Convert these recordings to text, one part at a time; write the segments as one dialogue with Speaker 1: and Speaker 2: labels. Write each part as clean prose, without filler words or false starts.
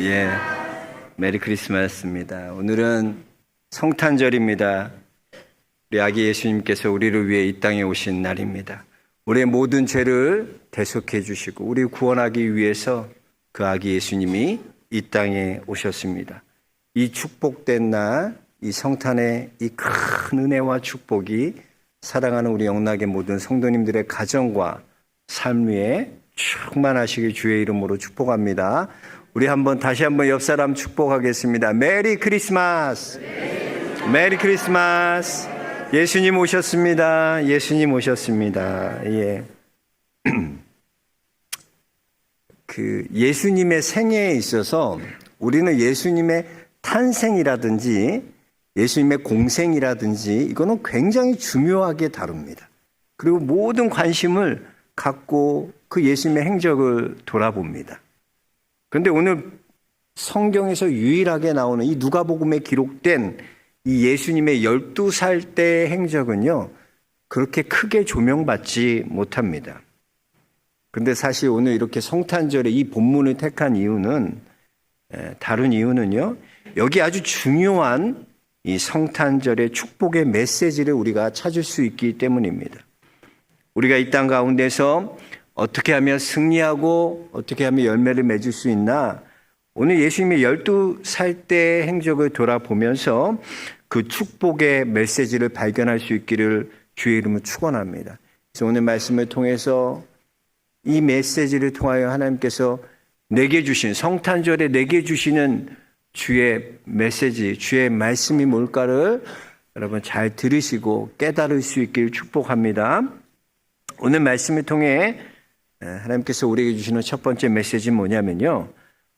Speaker 1: 예, 메리 크리스마스입니다. 오늘은 성탄절입니다. 우리 아기 예수님께서 우리를 위해 이 땅에 오신 날입니다. 우리의 모든 죄를 대속해 주시고 우리 구원하기 위해서 그 아기 예수님이 이 땅에 오셨습니다. 이 축복된 날, 이 성탄의 이 큰 은혜와 축복이 사랑하는 우리 영락의 모든 성도님들의 가정과 삶 위에 충만하시길 주의 이름으로 축복합니다. 우리 다시 한번 옆 사람 축복하겠습니다. 메리 크리스마스! 메리 크리스마스! 예수님 오셨습니다. 예수님 오셨습니다. 예. 예수님의 생애에 있어서 우리는 예수님의 탄생이라든지 예수님의 공생이라든지 이거는 굉장히 중요하게 다룹니다. 그리고 모든 관심을 갖고 그 예수님의 행적을 돌아봅니다. 그런데 오늘 성경에서 유일하게 나오는 이 누가복음에 기록된 이 예수님의 12살 때의 행적은요, 그렇게 크게 조명받지 못합니다. 그런데 사실 오늘 이렇게 성탄절에 이 본문을 택한 이유는, 다른 이유는요, 여기 아주 중요한 이 성탄절의 축복의 메시지를 우리가 찾을 수 있기 때문입니다. 우리가 이 땅 가운데서 어떻게 하면 승리하고 어떻게 하면 열매를 맺을 수 있나? 오늘 예수님의 12살 때의 행적을 돌아보면서 그 축복의 메시지를 발견할 수 있기를 주의 이름으로 축원합니다. 그래서 오늘 말씀을 통해서 이 메시지를 통하여 하나님께서 내게 주신, 성탄절에 내게 주시는 주의 메시지, 주의 말씀이 뭘까를 여러분 잘 들으시고 깨달을 수 있기를 축복합니다. 오늘 말씀을 통해 하나님께서 우리에게 주시는 첫 번째 메시지는 뭐냐면요,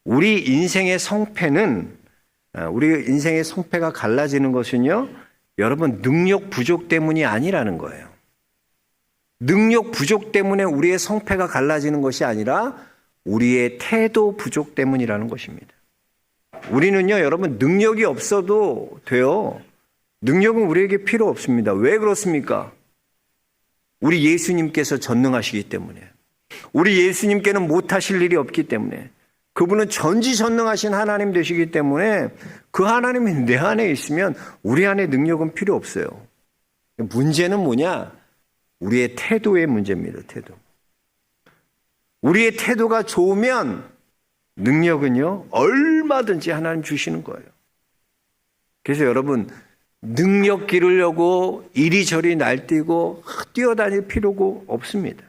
Speaker 1: 우리 인생의 성패는, 우리 인생의 성패가 갈라지는 것은요, 여러분 능력 부족 때문이 아니라는 거예요. 능력 부족 때문에 우리의 성패가 갈라지는 것이 아니라 우리의 태도 부족 때문이라는 것입니다. 우리는요, 여러분 능력이 없어도 돼요. 능력은 우리에게 필요 없습니다. 왜 그렇습니까? 우리 예수님께서 전능하시기 때문에, 우리 예수님께는 못하실 일이 없기 때문에, 그분은 전지전능하신 하나님 되시기 때문에 그 하나님이 내 안에 있으면 우리 안에 능력은 필요 없어요. 문제는 뭐냐? 우리의 태도의 문제입니다. 태도. 우리의 태도가 좋으면 능력은요, 얼마든지 하나님 주시는 거예요. 그래서 여러분, 능력 기르려고 이리저리 날뛰고 뛰어다닐 필요가 없습니다.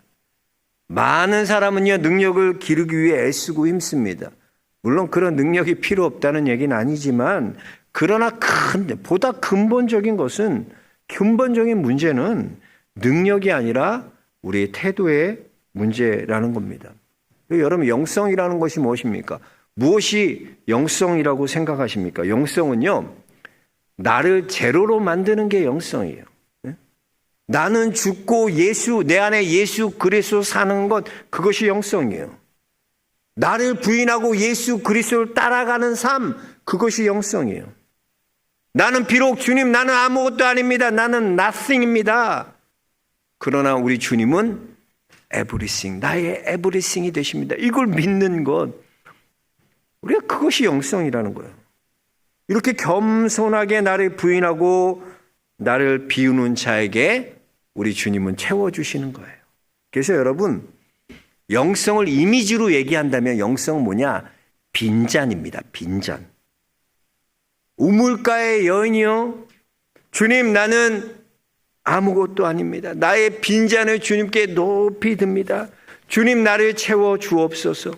Speaker 1: 많은 사람은요, 능력을 기르기 위해 애쓰고 힘씁니다. 물론 그런 능력이 필요 없다는 얘기는 아니지만, 그러나 보다 근본적인 문제는 능력이 아니라 우리의 태도의 문제라는 겁니다. 여러분, 영성이라는 것이 무엇입니까? 무엇이 영성이라고 생각하십니까? 영성은요, 나를 제로로 만드는 게 영성이에요. 나는 죽고 내 안에 예수 그리스도 사는 것, 그것이 영성이에요. 나를 부인하고 예수 그리스도를 따라가는 삶, 그것이 영성이에요. 나는 비록 주님, 나는 아무것도 아닙니다. 나는 nothing입니다. 그러나 우리 주님은 everything, 나의 everything이 되십니다. 이걸 믿는 것, 우리가 그것이 영성이라는 거예요. 이렇게 겸손하게 나를 부인하고 나를 비우는 자에게 우리 주님은 채워주시는 거예요. 그래서 여러분, 영성을 이미지로 얘기한다면 영성은 뭐냐? 빈잔입니다. 빈잔. 우물가의 여인이요, 주님, 나는 아무것도 아닙니다. 나의 빈잔을 주님께 높이 듭니다. 주님, 나를 채워 주옵소서.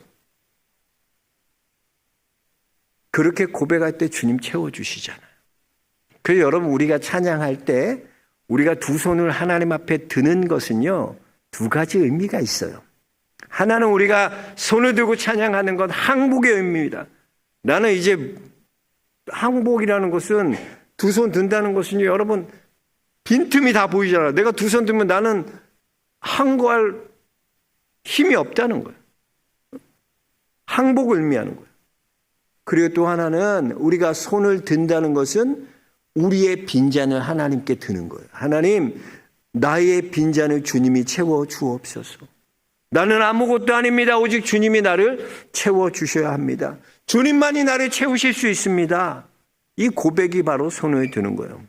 Speaker 1: 그렇게 고백할 때 주님 채워주시잖아요. 그래서 여러분, 우리가 찬양할 때 우리가 두 손을 하나님 앞에 드는 것은요, 두 가지 의미가 있어요. 하나는 우리가 손을 들고 찬양하는 건 항복의 의미입니다. 나는 이제 항복이라는 것은, 두 손 든다는 것은요, 여러분 빈틈이 다 보이잖아요. 내가 두 손 들면 나는 항거할 힘이 없다는 거예요. 항복을 의미하는 거예요. 그리고 또 하나는 우리가 손을 든다는 것은 우리의 빈잔을 하나님께 드는 거예요. 하나님, 나의 빈잔을 주님이 채워 주옵소서. 나는 아무것도 아닙니다. 오직 주님이 나를 채워주셔야 합니다. 주님만이 나를 채우실 수 있습니다. 이 고백이 바로 손에 드는 거예요.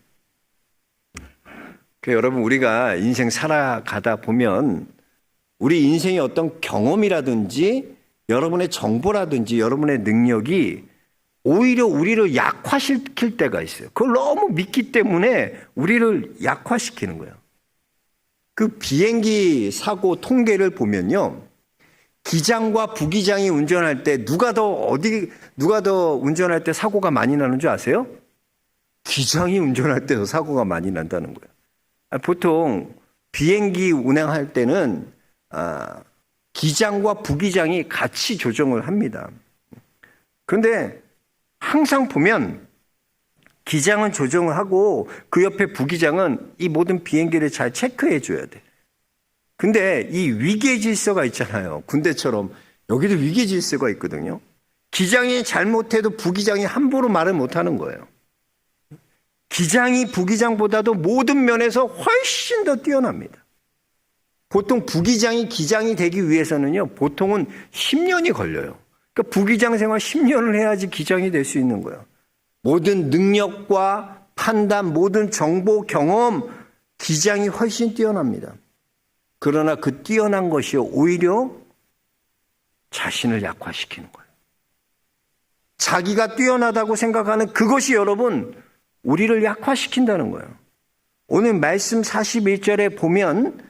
Speaker 1: 여러분, 우리가 인생 살아가다 보면 우리 인생의 어떤 경험이라든지 여러분의 정보라든지 여러분의 능력이 오히려 우리를 약화시킬 때가 있어요. 그걸 너무 믿기 때문에 우리를 약화시키는 거예요. 그 비행기 사고 통계를 보면요, 기장과 부기장이 운전할 때 누가 더 운전할 때 사고가 많이 나는 줄 아세요? 기장이 운전할 때도 사고가 많이 난다는 거예요. 보통 비행기 운행할 때는 기장과 부기장이 같이 조정을 합니다. 그런데 항상 보면 기장은 조정을 하고 그 옆에 부기장은 이 모든 비행기를 잘 체크해 줘야 돼. 근데 이 위계 질서가 있잖아요. 군대처럼 여기도 위계 질서가 있거든요. 기장이 잘못해도 부기장이 함부로 말을 못하는 거예요. 기장이 부기장보다도 모든 면에서 훨씬 더 뛰어납니다. 보통 부기장이 기장이 되기 위해서는요, 보통은 10년이 걸려요. 그러니까 부기장 생활 10년을 해야지 기장이 될 수 있는 거예요. 모든 능력과 판단, 모든 정보, 경험, 기장이 훨씬 뛰어납니다. 그러나 그 뛰어난 것이 오히려 자신을 약화시키는 거예요. 자기가 뛰어나다고 생각하는 그것이 여러분, 우리를 약화시킨다는 거예요. 오늘 말씀 41절에 보면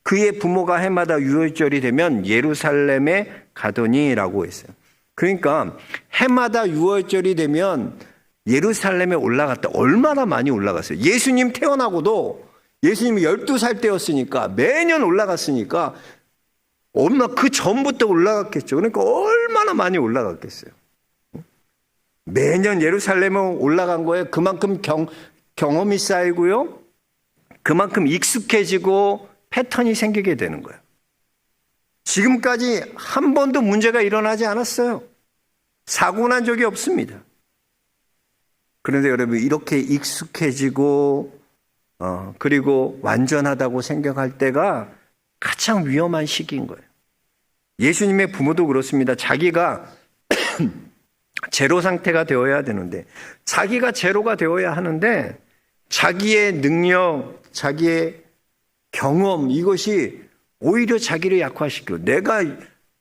Speaker 1: 그의 부모가 해마다 유월절이 되면 예루살렘에 가더니라고 했어요. 그러니까 해마다 유월절이 되면 예루살렘에 올라갔다. 얼마나 많이 올라갔어요. 예수님 태어나고도 예수님이 12살 때였으니까 매년 올라갔으니까 엄마 그 전부터 올라갔겠죠. 그러니까 얼마나 많이 올라갔겠어요. 매년 예루살렘에 올라간 거에 그만큼 경험이 쌓이고요. 그만큼 익숙해지고 패턴이 생기게 되는 거예요. 지금까지 한 번도 문제가 일어나지 않았어요. 사고 난 적이 없습니다. 그런데 여러분, 이렇게 익숙해지고 그리고 완전하다고 생각할 때가 가장 위험한 시기인 거예요. 예수님의 부모도 그렇습니다. 자기가 제로 상태가 되어야 되는데, 자기가 제로가 되어야 하는데 자기의 능력, 자기의 경험, 이것이 오히려 자기를 약화시켜. 내가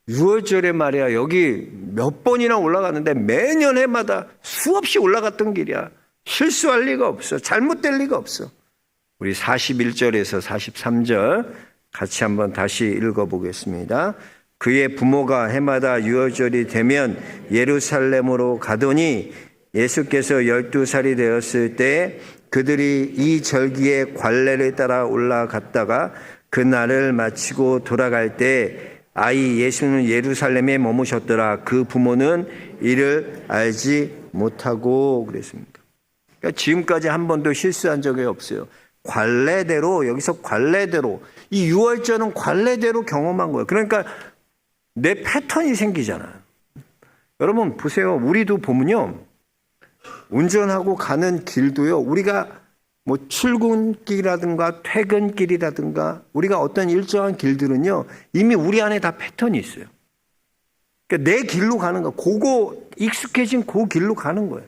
Speaker 1: 6월절에 말이야, 여기 몇 번이나 올라갔는데 매년 해마다 수없이 올라갔던 길이야. 실수할 리가 없어. 잘못될 리가 없어. 우리 41절에서 43절 같이 한번 다시 읽어보겠습니다. 그의 부모가 해마다 유월절이 되면 예루살렘으로 가더니 예수께서 12살이 되었을 때 그들이 이 절기에 관례를 따라 올라갔다가 그 날을 마치고 돌아갈 때 아이 예수는 예루살렘에 머무셨더라. 그 부모는 이를 알지 못하고 그랬습니다. 그러니까 지금까지 한 번도 실수한 적이 없어요. 관례대로, 여기서 관례대로, 이 유월절은 관례대로 경험한 거예요. 그러니까 내 패턴이 생기잖아요. 여러분 보세요. 우리도 보면요, 운전하고 가는 길도요, 우리가 뭐 출근길이라든가 퇴근길이라든가 우리가 어떤 일정한 길들은요, 이미 우리 안에 다 패턴이 있어요. 그러니까 내 길로 가는 거, 그거 익숙해진 그 길로 가는 거예요.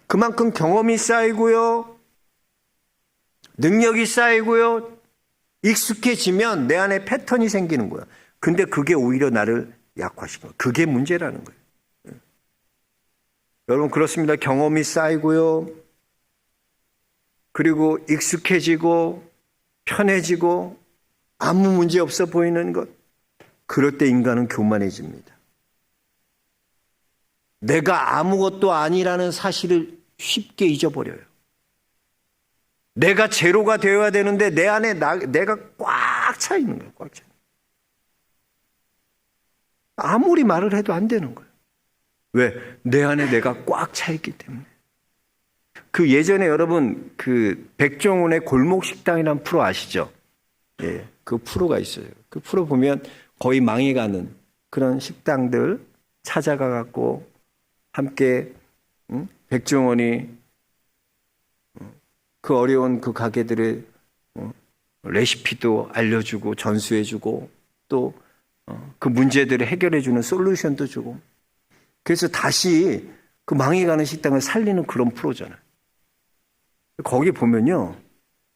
Speaker 1: 그만큼 경험이 쌓이고요, 능력이 쌓이고요, 익숙해지면 내 안에 패턴이 생기는 거예요. 근데 그게 오히려 나를 약화시켜요. 그게 문제라는 거예요. 여러분 그렇습니다. 경험이 쌓이고요, 그리고 익숙해지고 편해지고 아무 문제 없어 보이는 것, 그럴 때 인간은 교만해집니다. 내가 아무것도 아니라는 사실을 쉽게 잊어버려요. 내가 제로가 되어야 되는데 내 안에 내가 꽉 차 있는 거예요. 꽉 차. 아무리 말을 해도 안 되는 거예요. 왜? 내 안에 내가 꽉 차 있기 때문에. 그 예전에 여러분 그 백종원의 골목식당이라는 프로 아시죠? 예, 그 프로가 있어요. 그 프로 보면 거의 망해가는 그런 식당들 찾아가 갖고 함께 백종원이 그 어려운 그 가게들의 레시피도 알려주고 전수해주고 또 그 문제들을 해결해주는 솔루션도 주고. 그래서 다시 그 망해가는 식당을 살리는 그런 프로잖아요. 거기 보면요,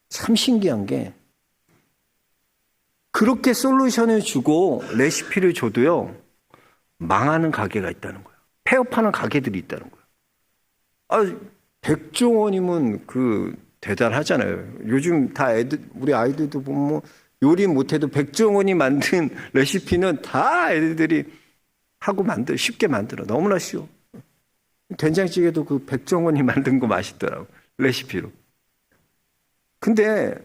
Speaker 1: 참 신기한 게 그렇게 솔루션을 주고 레시피를 줘도요, 망하는 가게가 있다는 거예요. 폐업하는 가게들이 있다는 거예요. 백종원님은 대단하잖아요. 요즘 다 우리 아이들도 보면 뭐 요리 못해도 백종원이 만든 레시피는 다 애들이 하고 쉽게 만들어. 너무나 쉬워. 된장찌개도 그 백종원이 만든 거 맛있더라고. 레시피로. 근데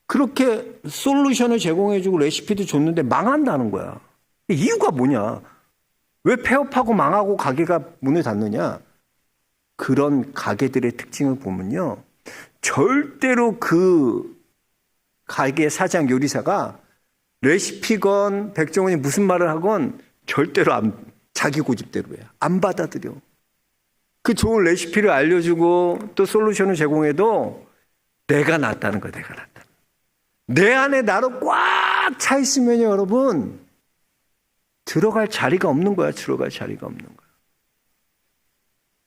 Speaker 1: 그렇게 솔루션을 제공해주고 레시피도 줬는데 망한다는 거야. 이유가 뭐냐? 왜 폐업하고 망하고 가게가 문을 닫느냐? 그런 가게들의 특징을 보면요, 절대로 그 가게 사장 요리사가 레시피건 백종원이 무슨 말을 하건 절대로 자기 고집대로 해. 안 받아들여. 그 좋은 레시피를 알려주고 또 솔루션을 제공해도 내가 낫다는 거야. 내가 낫다. 내 안에 나로 꽉 차 있으면요, 여러분, 들어갈 자리가 없는 거야. 들어갈 자리가 없는 거야.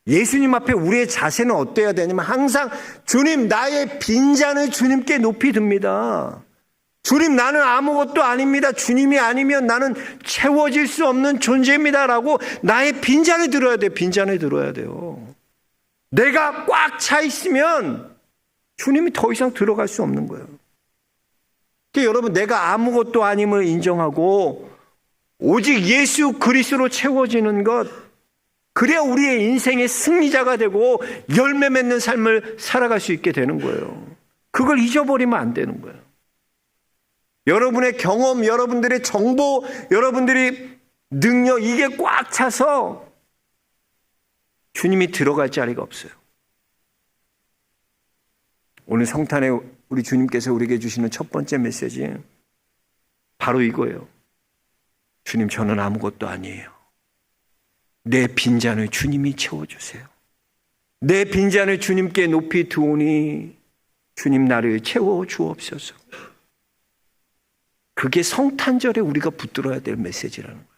Speaker 1: 예수님 앞에 우리의 자세는 어때야 되냐면 항상 주님, 나의 빈잔을 주님께 높이 듭니다. 주님, 나는 아무것도 아닙니다. 주님이 아니면 나는 채워질 수 없는 존재입니다. 라고 나의 빈잔을 들어야 돼요. 빈잔을 들어야 돼요. 내가 꽉 차 있으면 주님이 더 이상 들어갈 수 없는 거예요. 그러니까 여러분, 내가 아무것도 아님을 인정하고 오직 예수 그리스도로 채워지는 것, 그래야 우리의 인생의 승리자가 되고 열매 맺는 삶을 살아갈 수 있게 되는 거예요. 그걸 잊어버리면 안 되는 거예요. 여러분의 경험, 여러분들의 정보, 여러분들이 능력, 이게 꽉 차서 주님이 들어갈 자리가 없어요. 오늘 성탄에 우리 주님께서 우리에게 주시는 첫 번째 메시지, 바로 이거예요. 주님, 저는 아무것도 아니에요. 내 빈잔을 주님이 채워주세요. 내 빈잔을 주님께 높이 두오니 주님 나를 채워주옵소서. 그게 성탄절에 우리가 붙들어야 될 메시지라는 거예요.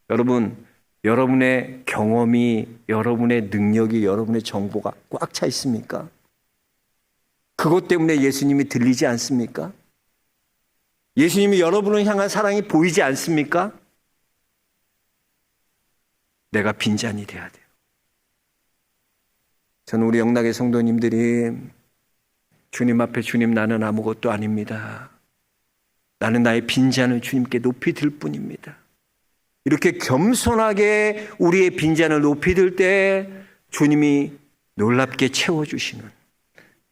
Speaker 1: 여러분, 여러분의 경험이, 여러분의 능력이, 여러분의 정보가 꽉 차 있습니까? 그것 때문에 예수님이 들리지 않습니까? 예수님이 여러분을 향한 사랑이 보이지 않습니까? 내가 빈잔이 돼야 돼요. 저는 우리 영락의 성도님들이 주님 앞에, 주님, 나는 아무것도 아닙니다. 나는 나의 빈잔을 주님께 높이 들 뿐입니다. 이렇게 겸손하게 우리의 빈잔을 높이 들 때 주님이 놀랍게 채워주시는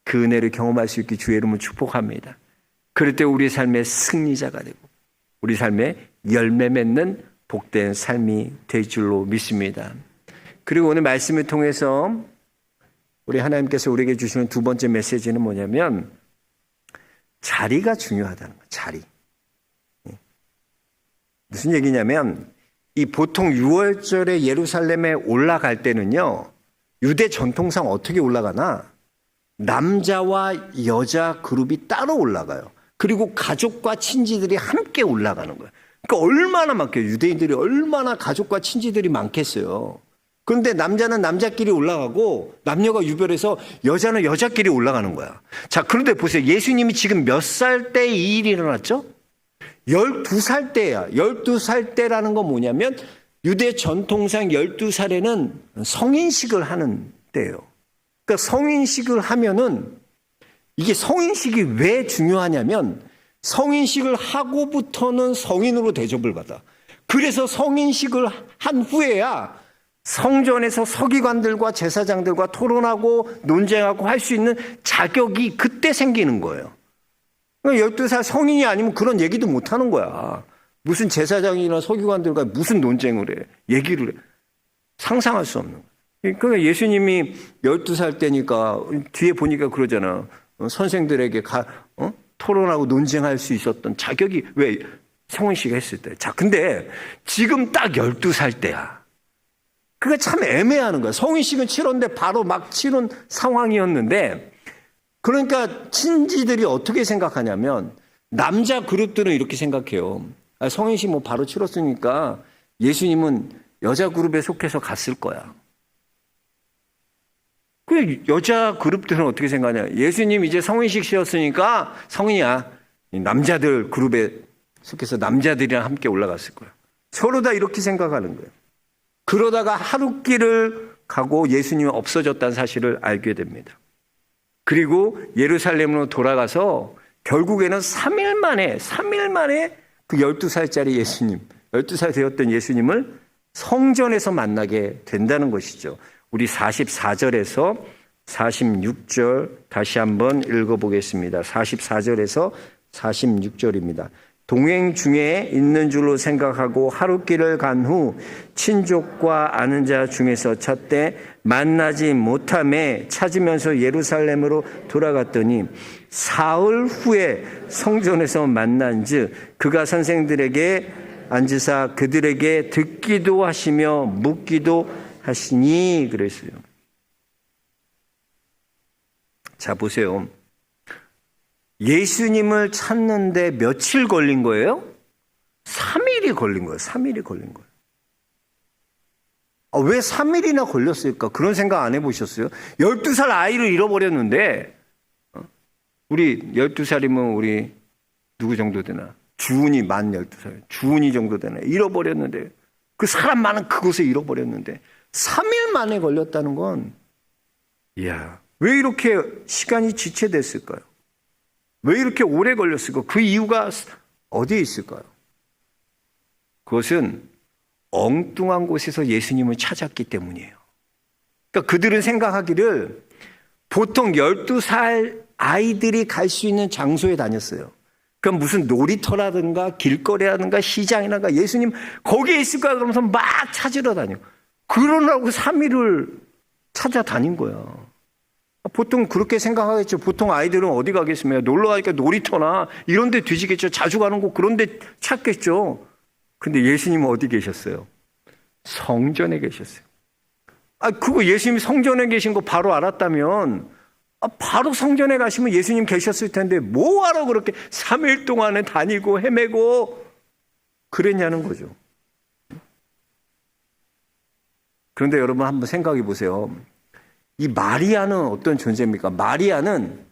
Speaker 1: 그 은혜를 경험할 수 있게 주의 이름을 축복합니다. 그럴 때 우리 삶의 승리자가 되고 우리 삶의 열매 맺는 복된 삶이 될 줄로 믿습니다. 그리고 오늘 말씀을 통해서 우리 하나님께서 우리에게 주시는 두 번째 메시지는 뭐냐면 자리가 중요하다는 거예요. 자리. 무슨 얘기냐면 이 보통 6월절에 예루살렘에 올라갈 때는요, 유대 전통상 어떻게 올라가나? 남자와 여자 그룹이 따로 올라가요. 그리고 가족과 친지들이 함께 올라가는 거예요. 그러니까 얼마나 많게요. 유대인들이 얼마나 가족과 친지들이 많겠어요. 그런데 남자는 남자끼리 올라가고 남녀가 유별해서 여자는 여자끼리 올라가는 거야. 자, 그런데 보세요. 예수님이 지금 몇 살 때 이 일이 일어났죠? 12살 때야. 12살 때라는 건 뭐냐면 유대 전통상 12살에는 성인식을 하는 때예요. 그러니까 성인식을 하면은, 이게 성인식이 왜 중요하냐면 성인식을 하고부터는 성인으로 대접을 받아. 그래서 성인식을 한 후에야 성전에서 서기관들과 제사장들과 토론하고 논쟁하고 할 수 있는 자격이 그때 생기는 거예요. 12살 성인이 아니면 그런 얘기도 못 하는 거야. 무슨 제사장이나 서기관들과 무슨 논쟁을 해, 얘기를 해. 상상할 수 없는 거야. 그러니까 예수님이 12살 때니까 뒤에 보니까 그러잖아. 선생들에게 토론하고 논쟁할 수 있었던 자격이 왜 성인식 했을 때. 자, 근데 지금 딱 12살 때야. 그게 참 애매하는 거야. 성인식은 치렀는데 바로 막 치른 상황이었는데, 그러니까 친지들이 어떻게 생각하냐면 남자 그룹들은 이렇게 생각해요. 성인식 뭐 바로 치렀으니까 예수님은 여자 그룹에 속해서 갔을 거야. 그 여자 그룹들은 어떻게 생각하냐? 예수님 이제 성인식 치렀으니까 성인이야. 남자들 그룹에 속해서 남자들이랑 함께 올라갔을 거야. 서로 다 이렇게 생각하는 거예요. 그러다가 하룻길을 가고 예수님이 없어졌다는 사실을 알게 됩니다. 그리고 예루살렘으로 돌아가서 결국에는 3일 만에 그 12살짜리 예수님, 12살 되었던 예수님을 성전에서 만나게 된다는 것이죠. 우리 44절에서 46절 다시 한번 읽어보겠습니다. 44절에서 46절입니다. 동행 중에 있는 줄로 생각하고 하룻길을 간 후 친족과 아는 자 중에서 첫때 만나지 못함에 찾으면서 예루살렘으로 돌아갔더니 사흘 후에 성전에서 만난즉 그가 선생들에게 앉으사 그들에게 듣기도 하시며 묻기도 하시니 그랬어요. 자, 보세요. 예수님을 찾는데 며칠 걸린 거예요? 3일이 걸린 거예요. 3일이 걸린 거예요. 왜 3일이나 걸렸을까? 그런 생각 안 해보셨어요? 12살 아이를 잃어버렸는데, 우리 12살이면 우리 누구 정도 되나? 주은이 만 12살. 주은이 정도 되나? 잃어버렸는데, 그 사람 많은 그곳에 잃어버렸는데, 3일 만에 걸렸다는 건, 이야, 왜 이렇게 시간이 지체됐을까요? 왜 이렇게 오래 걸렸을까? 그 이유가 어디에 있을까요? 그것은 엉뚱한 곳에서 예수님을 찾았기 때문이에요. 그러니까 그들은 생각하기를 보통 12살 아이들이 갈 수 있는 장소에 다녔어요. 그럼 무슨 놀이터라든가 길거리라든가 시장이라든가 예수님 거기에 있을 거야 그러면서 막 찾으러 다녀. 그러라고 3일을 찾아다닌 거야. 보통 그렇게 생각하겠죠. 보통 아이들은 어디 가겠습니까? 놀러 가니까 놀이터나 이런 데 뒤지겠죠. 자주 가는 곳 그런 데 찾겠죠. 근데 예수님은 어디 계셨어요? 성전에 계셨어요. 그거 예수님이 성전에 계신 거 바로 알았다면 바로 성전에 가시면 예수님 계셨을 텐데 뭐하러 그렇게 3일 동안에 다니고 헤매고 그랬냐는 거죠. 그런데 여러분 한번 생각해 보세요. 이 마리아는 어떤 존재입니까? 마리아는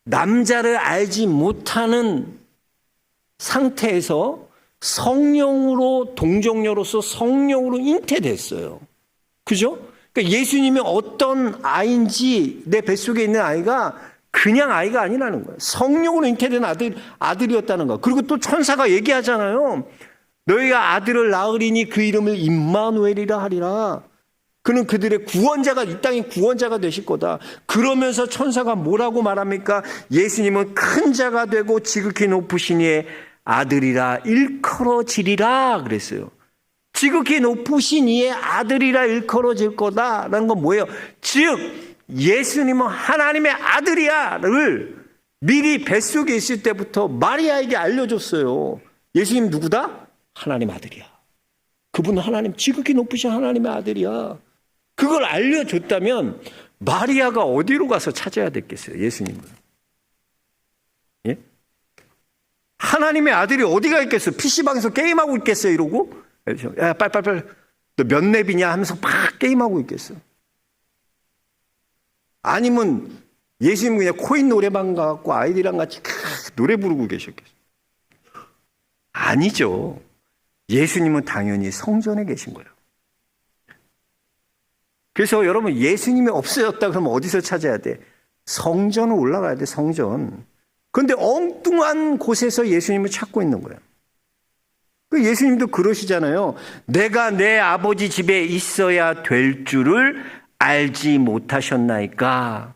Speaker 1: 남자를 알지 못하는 상태에서 성령으로 동정녀로서 성령으로 잉태됐어요. 그죠? 그러니까 예수님이 어떤 아이인지 내 뱃속에 있는 아이가 그냥 아이가 아니라는 거예요. 성령으로 잉태된 아들이었다는 거. 그리고 또 천사가 얘기하잖아요. 너희가 아들을 낳으리니 그 이름을 임마누엘이라 하리라. 그는 그들의 구원자가 이 땅의 구원자가 되실 거다. 그러면서 천사가 뭐라고 말합니까? 예수님은 큰 자가 되고 지극히 높으신 이의 아들이라 일컬어지리라 그랬어요. 지극히 높으신 이의 아들이라 일컬어질 거다라는 건 뭐예요? 즉 예수님은 하나님의 아들이야를 미리 뱃속에 있을 때부터 마리아에게 알려줬어요. 예수님 누구다? 하나님 아들이야. 그분은 하나님 지극히 높으신 하나님의 아들이야. 그걸 알려줬다면 마리아가 어디로 가서 찾아야 됐겠어요? 예수님을. 예? 하나님의 아들이 어디가 있겠어요? PC방에서 게임하고 있겠어요? 이러고? 야, 빨리. 너 몇 랩이냐 하면서 막 게임하고 있겠어요? 아니면 예수님 그냥 코인 노래방 가갖고 아이들이랑 같이 노래 부르고 계셨겠어요? 아니죠. 예수님은 당연히 성전에 계신 거예요. 그래서 여러분 예수님이 없어졌다 그러면 어디서 찾아야 돼? 성전을 올라가야 돼. 성전. 그런데 엉뚱한 곳에서 예수님을 찾고 있는 거예요. 예수님도 그러시잖아요. 내가 내 아버지 집에 있어야 될 줄을 알지 못하셨나이까.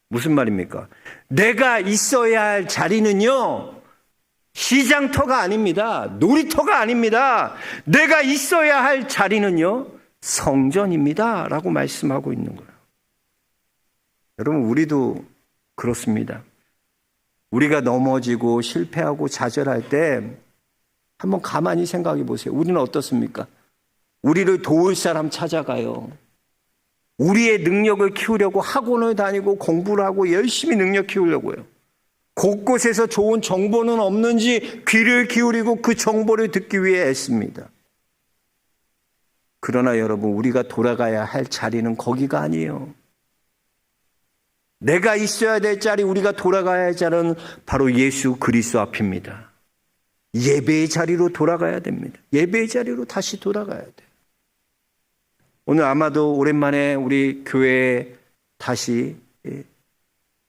Speaker 1: 무슨 말입니까? 내가 있어야 할 자리는요 시장터가 아닙니다. 놀이터가 아닙니다. 내가 있어야 할 자리는요 성전입니다 라고 말씀하고 있는 거예요. 여러분 우리도 그렇습니다. 우리가 넘어지고 실패하고 좌절할 때 한번 가만히 생각해 보세요. 우리는 어떻습니까? 우리를 도울 사람 찾아가요. 우리의 능력을 키우려고 학원을 다니고 공부를 하고 열심히 능력 키우려고 해요. 곳곳에서 좋은 정보는 없는지 귀를 기울이고 그 정보를 듣기 위해 애씁니다. 그러나 여러분, 우리가 돌아가야 할 자리는 거기가 아니에요. 내가 있어야 될 자리, 우리가 돌아가야 할 자리는 바로 예수 그리스도 앞입니다. 예배의 자리로 돌아가야 됩니다. 예배의 자리로 다시 돌아가야 돼요. 오늘 아마도 오랜만에 우리 교회에 다시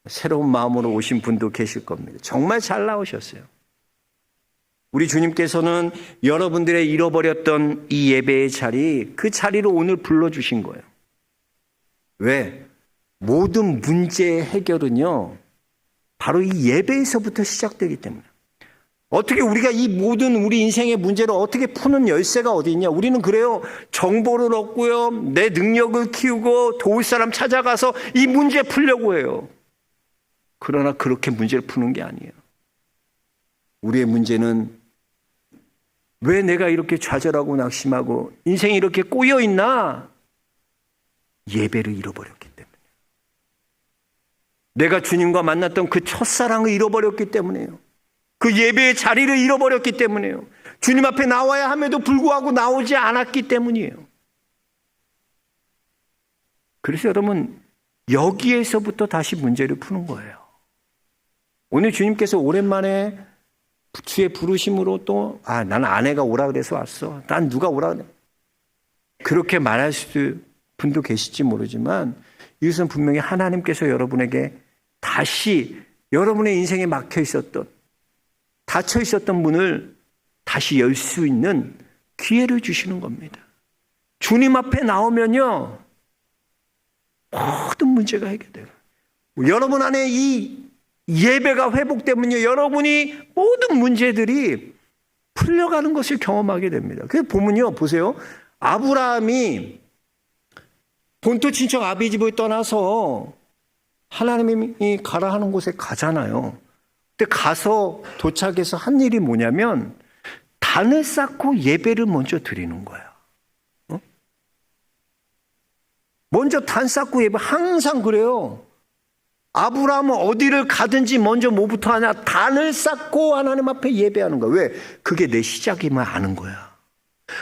Speaker 1: 새로운 마음으로 오신 분도 계실 겁니다. 정말 잘 나오셨어요. 우리 주님께서는 여러분들의 잃어버렸던 이 예배의 자리, 그 자리로 오늘 불러주신 거예요. 왜? 모든 문제의 해결은요, 바로 이 예배에서부터 시작되기 때문에. 어떻게 우리가 이 모든 우리 인생의 문제를 어떻게 푸는 열쇠가 어디 있냐? 우리는 그래요. 정보를 얻고요, 내 능력을 키우고 도울 사람 찾아가서 이 문제 풀려고 해요. 그러나 그렇게 문제를 푸는 게 아니에요. 우리의 문제는 왜 내가 이렇게 좌절하고 낙심하고 인생이 이렇게 꼬여있나? 예배를 잃어버렸기 때문에. 내가 주님과 만났던 그 첫사랑을 잃어버렸기 때문에요. 그 예배의 자리를 잃어버렸기 때문에요. 주님 앞에 나와야 함에도 불구하고 나오지 않았기 때문이에요. 그래서 여러분, 여기에서부터 다시 문제를 푸는 거예요. 오늘 주님께서 오랜만에 주의 부르심으로 또 나는 아내가 오라 그래서 왔어. 난 누가 오라 그래. 그렇게 말할 분도 계실지 모르지만 이것은 분명히 하나님께서 여러분에게 다시 여러분의 인생에 막혀 있었던, 닫혀 있었던 문을 다시 열 수 있는 기회를 주시는 겁니다. 주님 앞에 나오면요, 모든 문제가 해결돼요. 여러분 안에 이 예배가 회복되면요, 여러분이 모든 문제들이 풀려가는 것을 경험하게 됩니다. 그래서 보면요, 보세요. 아브라함이 본토 친척 아비 집을 떠나서 하나님이 가라 하는 곳에 가잖아요. 근데 가서 도착해서 한 일이 뭐냐면 단을 쌓고 예배를 먼저 드리는 거예요. 먼저 단 쌓고 예배, 항상 그래요. 아브라함은 어디를 가든지 먼저 뭐부터 하냐? 단을 쌓고 하나님 앞에 예배하는 거야. 왜? 그게 내 시작임을 아는 거야.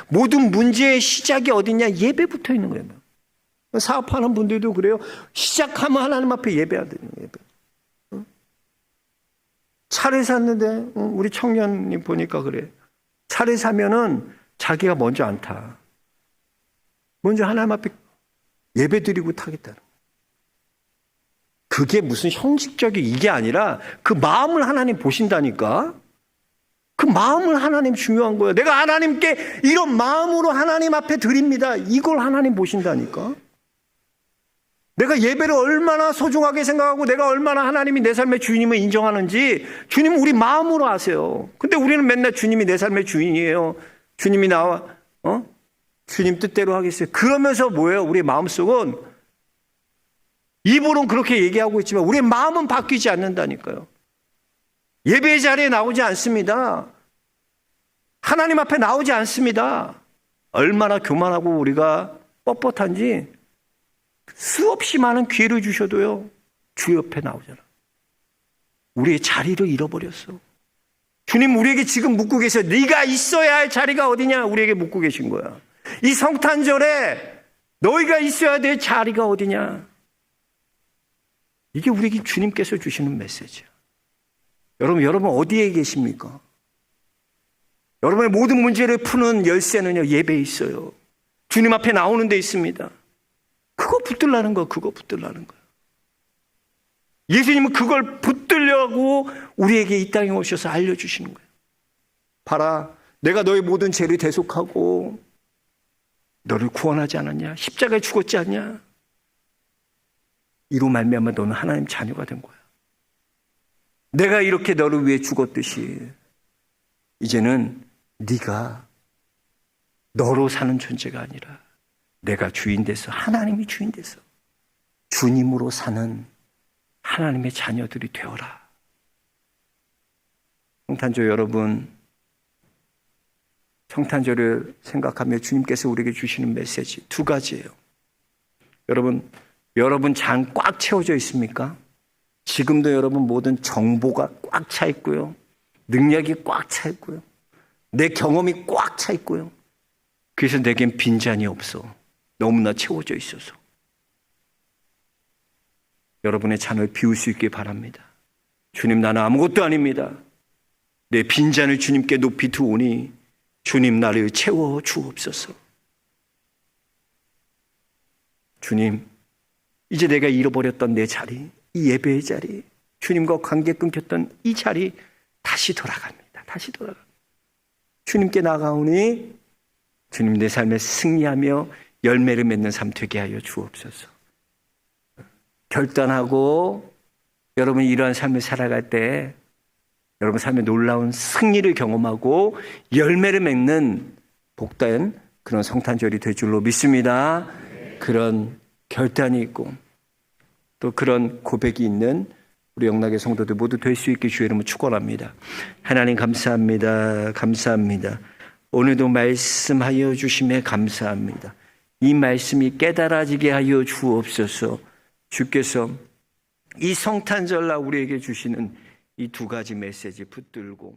Speaker 1: 모든 문제의 시작이 어디냐? 예배부터 있는 거예요. 사업하는 분들도 그래요. 시작하면 하나님 앞에 예배하는 예배. 차를 샀는데 우리 청년이 보니까 그래. 차를 사면은 자기가 먼저 안 타. 먼저 하나님 앞에 예배 드리고 타겠다는 거야. 그게 무슨 형식적인 이게 아니라 그 마음을 하나님 보신다니까. 그 마음을 하나님 중요한 거예요. 내가 하나님께 이런 마음으로 하나님 앞에 드립니다. 이걸 하나님 보신다니까. 내가 예배를 얼마나 소중하게 생각하고 내가 얼마나 하나님이 내 삶의 주인임을 인정하는지 주님은 우리 마음으로 아세요. 근데 우리는 맨날 주님이 내 삶의 주인이에요. 주님이 나와 주님 뜻대로 하겠어요. 그러면서 뭐예요? 우리 마음속은 입으로는 그렇게 얘기하고 있지만 우리의 마음은 바뀌지 않는다니까요. 예배의 자리에 나오지 않습니다. 하나님 앞에 나오지 않습니다. 얼마나 교만하고 우리가 뻣뻣한지 수없이 많은 기회를 주셔도요, 주 옆에 나오잖아. 우리의 자리를 잃어버렸어. 주님 우리에게 지금 묻고 계세요. 네가 있어야 할 자리가 어디냐? 우리에게 묻고 계신 거야. 이 성탄절에 너희가 있어야 될 자리가 어디냐? 이게 우리에게 주님께서 주시는 메시지야. 여러분 어디에 계십니까? 여러분의 모든 문제를 푸는 열쇠는요, 예배에 있어요. 주님 앞에 나오는 데 있습니다. 그거 붙들라는 거, 그거 붙들라는 거예요. 예수님은 그걸 붙들려고 우리에게 이 땅에 오셔서 알려주시는 거예요. 봐라, 내가 너의 모든 죄를 대속하고 너를 구원하지 않았냐? 십자가에 죽었지 않냐? 이로 말미암아 너는 하나님 자녀가 된 거야. 내가 이렇게 너를 위해 죽었듯이 이제는 네가 너로 사는 존재가 아니라 내가 주인 돼서, 하나님이 주인 돼서 주님으로 사는 하나님의 자녀들이 되어라. 성탄절 여러분, 성탄절을 생각하며 주님께서 우리에게 주시는 메시지 두 가지예요. 여러분 장 꽉 채워져 있습니까? 지금도 여러분 모든 정보가 꽉 차 있고요. 능력이 꽉 차 있고요. 내 경험이 꽉 차 있고요. 그래서 내겐 빈잔이 없어. 너무나 채워져 있어서. 여러분의 잔을 비울 수 있길 바랍니다. 주님, 나는 아무것도 아닙니다. 내 빈잔을 주님께 높이 두오니 주님, 나를 채워 주옵소서. 주님, 이제 내가 잃어버렸던 내 자리, 이 예배의 자리, 주님과 관계 끊겼던 이 자리 다시 돌아갑니다. 다시 돌아갑니다. 주님께 나가오니 주님, 내 삶에 승리하며 열매를 맺는 삶 되게 하여 주옵소서. 결단하고 여러분이 이러한 삶을 살아갈 때 여러분 삶에 놀라운 승리를 경험하고 열매를 맺는 복된 그런 성탄절이 될 줄로 믿습니다. 그런 결단이 있고 또 그런 고백이 있는 우리 영락의 성도들 모두 될 수 있게 주의 이름으로 축원합니다. 하나님 감사합니다. 감사합니다. 오늘도 말씀하여 주심에 감사합니다. 이 말씀이 깨달아지게 하여 주옵소서. 주께서 이 성탄절날 우리에게 주시는 이 두 가지 메시지 붙들고